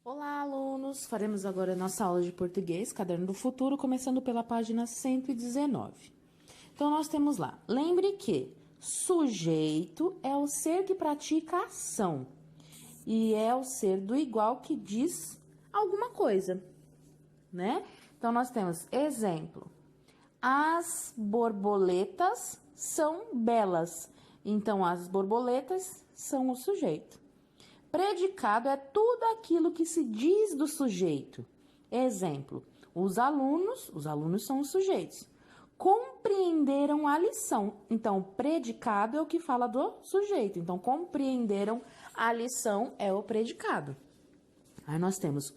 Olá, alunos! Faremos agora a nossa aula de português, Caderno do Futuro, começando pela página 119. Então, nós temos lá, lembre que sujeito é o ser que pratica a ação e é o ser do igual que diz alguma coisa, né? Então, nós temos exemplo, as borboletas são belas. Então, as borboletas são o sujeito. Predicado é tudo aquilo que se diz do sujeito. Exemplo, os alunos são os sujeitos. Compreenderam a lição. Então, predicado é o que fala do sujeito. Então, compreenderam a lição é o predicado. Aí nós temos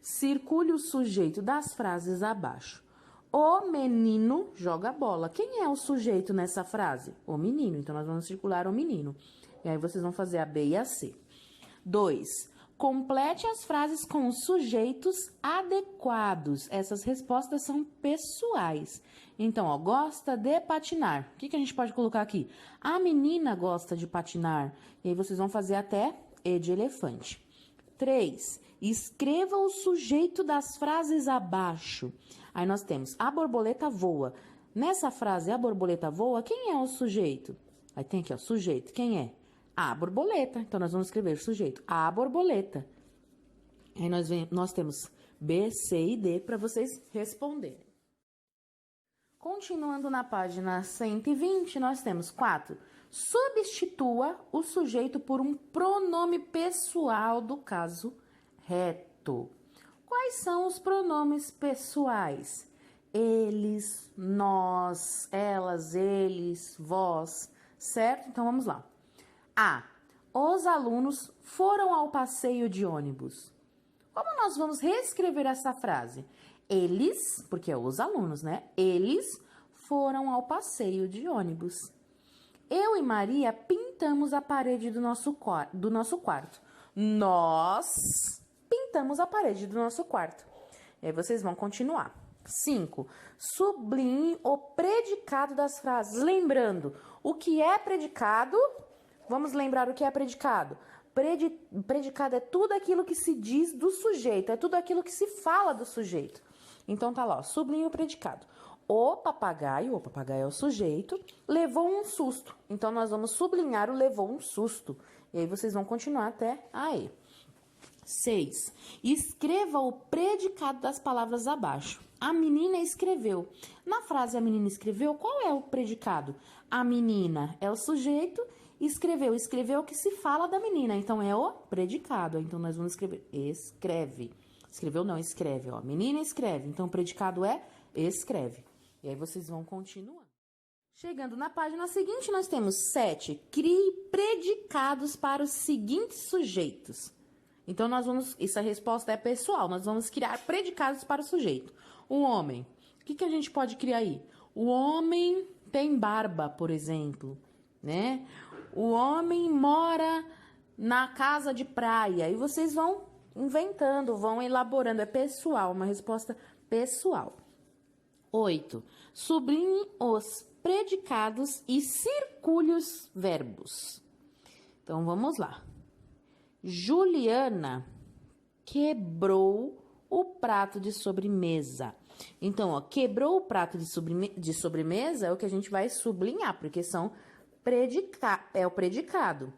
circule o sujeito das frases abaixo. O menino joga bola. Quem é o sujeito nessa frase? O menino. Então, nós vamos circular o menino. E aí, vocês vão fazer a B e a C. 2. Complete as frases com os sujeitos adequados. Essas respostas são pessoais. Então, gosta de patinar. O que a gente pode colocar aqui? A menina gosta de patinar. E aí, vocês vão fazer até E de elefante. 3. Escreva o sujeito das frases abaixo. Aí, nós temos a borboleta voa. Nessa frase, a borboleta voa, quem é o sujeito? Aí tem aqui, ó, sujeito. Quem é? A borboleta. Então, nós vamos escrever sujeito. A borboleta. Aí, nós temos B, C e D para vocês responderem. Continuando na página 120, nós temos 4. Substitua o sujeito por um pronome pessoal do caso reto. Quais são os pronomes pessoais? Eles, nós, elas, eles, vós, certo? Então, vamos lá. A. Os alunos foram ao passeio de ônibus. Como nós vamos reescrever essa frase? Eles, porque é os alunos, né? Eles foram ao passeio de ônibus. Eu e Maria pintamos a parede do nosso quarto. Nós pintamos a parede do nosso quarto. E aí vocês vão continuar. 5. Sublinhe o predicado das frases. Lembrando, o que é predicado? Vamos lembrar o que é predicado. Predicado é tudo aquilo que se diz do sujeito, é tudo aquilo que se fala do sujeito. Então tá lá, ó, sublinha o predicado. O papagaio é o sujeito, levou um susto. Então nós vamos sublinhar o levou um susto. E aí vocês vão continuar até a E. 6. Escreva o predicado das palavras abaixo. A menina escreveu. Na frase a menina escreveu, qual é o predicado? A menina é o sujeito. Escreveu o que se fala da menina, então é o predicado. Então, nós vamos escrever, escreve. Escreveu não, escreve, ó. Menina escreve, então o predicado é escreve. E aí, vocês vão continuando. Chegando na página seguinte, nós temos 7. Crie predicados para os seguintes sujeitos. Então, essa resposta é pessoal, nós vamos criar predicados para o sujeito. O homem, o que a gente pode criar aí? O homem tem barba, por exemplo, né? O homem mora na casa de praia. E vocês vão inventando, vão elaborando. É pessoal, uma resposta pessoal. 8. Sublinhe os predicados e circule os verbos. Então, vamos lá. Juliana quebrou o prato de sobremesa. Então, ó, quebrou o prato de sobremesa é o que a gente vai sublinhar, porque são é o predicado.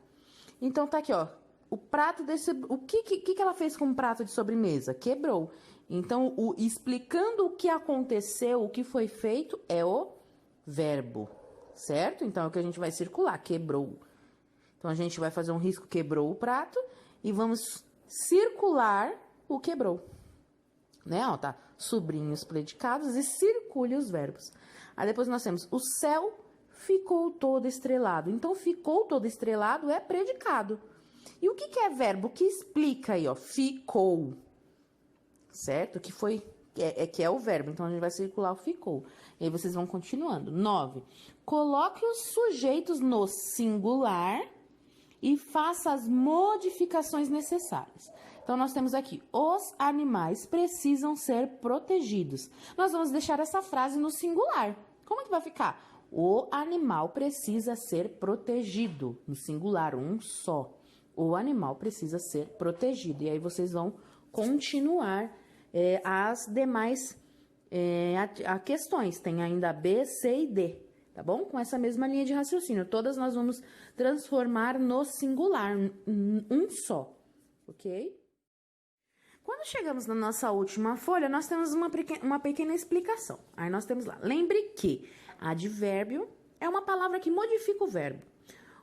Então, tá aqui, ó. O prato o que ela fez com o prato de sobremesa? Quebrou. Então, explicando o que aconteceu, o que foi feito, é o verbo, certo? Então, é o que a gente vai circular, quebrou. Então, a gente vai fazer um risco, quebrou o prato, e vamos circular o quebrou. Né? Ó, tá? Sublinhe os predicados e circule os verbos. Aí, depois nós temos o céu ficou todo estrelado. Então, ficou todo estrelado é predicado. E o que é verbo? Que explica aí, ó, ficou. Certo? Que é o verbo. Então, a gente vai circular o ficou. E aí, vocês vão continuando. 9. Coloque os sujeitos no singular e faça as modificações necessárias. Então, nós temos aqui, os animais precisam ser protegidos. Nós vamos deixar essa frase no singular. Como é que vai ficar? O animal precisa ser protegido. No singular, um só. O animal precisa ser protegido. E aí, vocês vão continuar as demais questões. Tem ainda B, C e D, tá bom? Com essa mesma linha de raciocínio. Todas nós vamos transformar no singular, um só, ok? Quando chegamos na nossa última folha, nós temos uma pequena explicação. Aí nós temos lá, lembre que advérbio é uma palavra que modifica o verbo,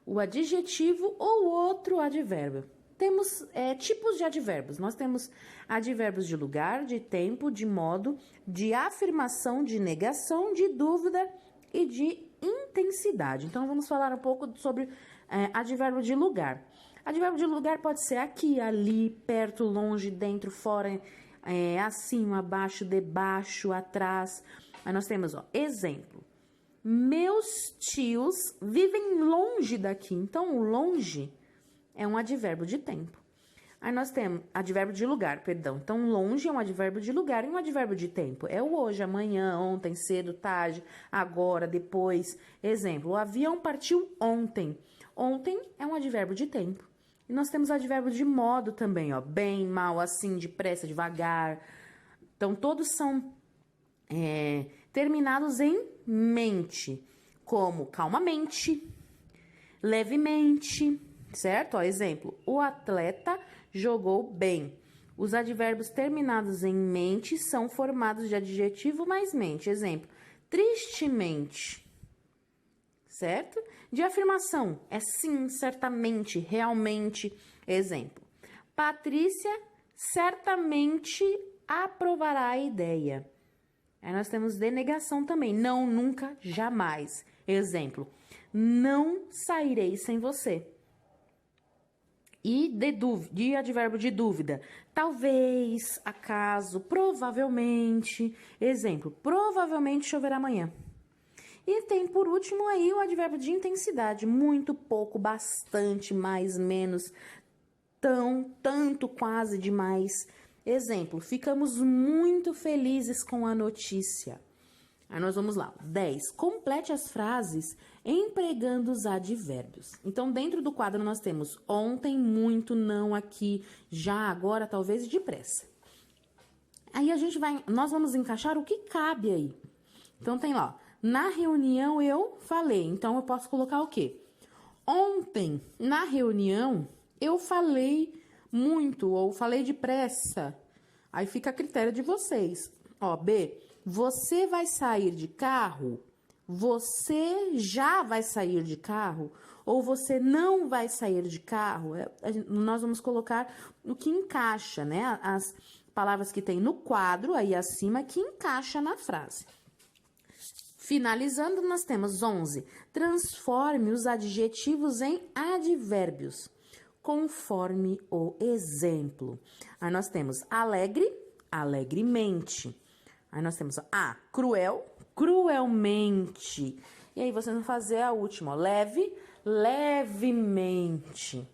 o adjetivo ou outro advérbio. Temos tipos de advérbios. Nós temos advérbios de lugar, de tempo, de modo, de afirmação, de negação, de dúvida e de intensidade. Então, vamos falar um pouco sobre advérbio de lugar. Advérbio de lugar pode ser aqui, ali, perto, longe, dentro, fora, acima, abaixo, debaixo, atrás. Aí nós temos, exemplo. Meus tios vivem longe daqui. Então, longe é um advérbio de tempo. Aí nós temos advérbio de lugar, perdão. Então, longe é um advérbio de lugar e um advérbio de tempo. É o hoje, amanhã, ontem, cedo, tarde, agora, depois. Exemplo, o avião partiu ontem. Ontem é um advérbio de tempo. E nós temos advérbio de modo também, bem, mal, assim, depressa, devagar. Então, todos são terminados em mente, como calmamente, levemente, certo? Exemplo, o atleta jogou bem. Os advérbios terminados em mente são formados de adjetivo mais mente. Exemplo, tristemente, certo? De afirmação, é sim, certamente, realmente. Exemplo, Patrícia certamente aprovará a ideia. Aí nós temos de negação também, não, nunca, jamais. Exemplo, não sairei sem você. E de advérbio de dúvida, talvez, acaso, provavelmente. Exemplo, provavelmente choverá amanhã. E tem, por último, aí o advérbio de intensidade, muito, pouco, bastante, mais, menos, tão, tanto, quase, demais. Exemplo, ficamos muito felizes com a notícia. Aí nós vamos lá. 10. Complete as frases empregando os advérbios. Então, dentro do quadro nós temos ontem, muito, não, aqui, já, agora, talvez e depressa. Aí nós vamos encaixar o que cabe aí. Então, tem lá, na reunião eu falei. Então, eu posso colocar o quê? Ontem, na reunião, eu falei muito ou falei depressa. Aí fica a critério de vocês. B, você vai sair de carro? Você já vai sair de carro? Ou você não vai sair de carro? Nós vamos colocar o que encaixa, né? As palavras que tem no quadro aí acima que encaixa na frase. Finalizando, nós temos 11. Transforme os adjetivos em advérbios, conforme o exemplo. Aí nós temos alegre, alegremente. Aí nós temos cruel, cruelmente. E aí vocês vão fazer a última, leve, levemente.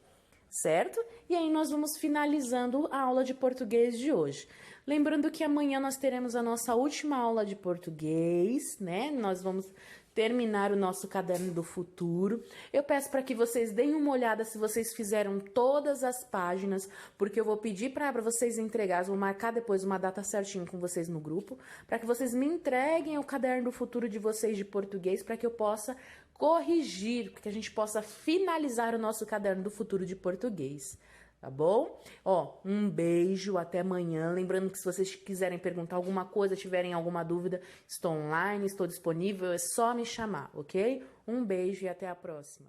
Certo? E aí nós vamos finalizando a aula de português de hoje. Lembrando que amanhã nós teremos a nossa última aula de português, né? Nós vamos terminar o nosso caderno do futuro. Eu peço para que vocês deem uma olhada se vocês fizeram todas as páginas, porque eu vou pedir para vocês entregar, vou marcar depois uma data certinha com vocês no grupo, para que vocês me entreguem o caderno do futuro de vocês de português, para que eu possa corrigir, para que a gente possa finalizar o nosso caderno do futuro de português. Tá bom? Um beijo, até amanhã. Lembrando que se vocês quiserem perguntar alguma coisa, tiverem alguma dúvida, estou online, estou disponível, é só me chamar, ok? Um beijo e até a próxima.